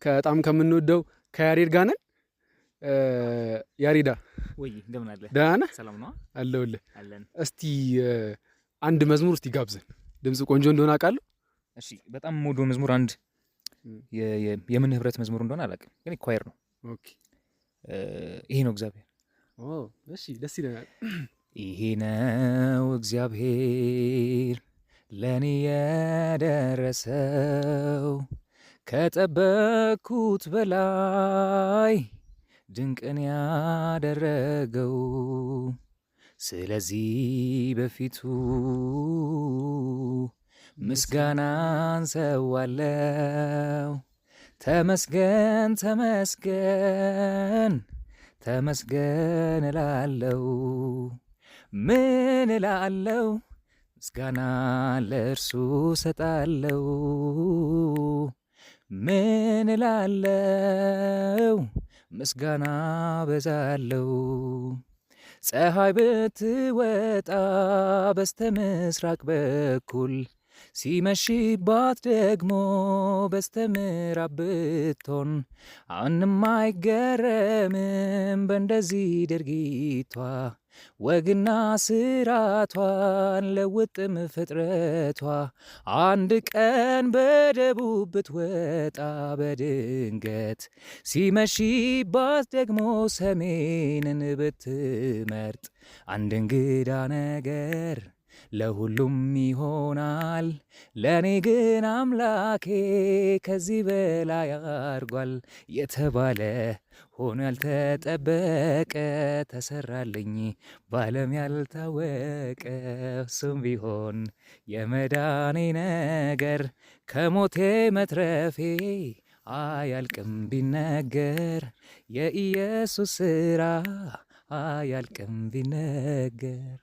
በጣም ከምንወደው ከያሬድ ጋር ነን። ያሬዳ ወይ እንደምን አለ? ደህና ነህ? ሰላም ነው አለሁልህ። አለን። እስቲ አንድ መዝሙር እስቲ ጋብዘን። ድምጽ ቆንጆ እንደሆነ አውቃለሁ። እሺ፣ በጣም የምወደው መዝሙር አንድ የምን ህብረት መዝሙር እንደሆነ አላውቅም፣ ግን ኳየር ነው። ኦኬ፣ ይሄ ነው እግዚአብሔር። እሺ፣ ደስ ይለናል። ይሄ ነው እግዚአብሔር ለኔ የደረሰው ከጠበቅኩት በላይ ድንቅን ያደረገው። ስለዚህ በፊቱ ምስጋናን ሰዋለው። ተመስገን ተመስገን ተመስገን እላለው። ምን እላለው? ምስጋና ለእርሱ ሰጣለው። ምን እላለው? ምስጋና በዛለው። ፀሐይ ብትወጣ በስተ ምስራቅ በኩል ሲመሽባት ደግሞ በስተ ምዕራብ ብትሆን ማንም አይገረምም በእንደዚህ ድርጊቷ። ወግና ስራቷን ለውጥም ፍጥረቷ። አንድ ቀን በደቡብ ብትወጣ በድንገት ሲመሽባት ደግሞ ሰሜንን ብትመርጥ አንድ እንግዳ ነገር ለሁሉም ይሆናል። ለኔ ግን አምላኬ ከዚህ በላይ አርጓል። የተባለ ሆኖ ያልተጠበቀ ተሰራልኝ በዓለም ያልታወቀ። እሱም ቢሆን የመዳኔ ነገር ከሞቴ መትረፌ አያልቅም ቢነገር። የኢየሱስ ስራ አያልቅም ቢነገር።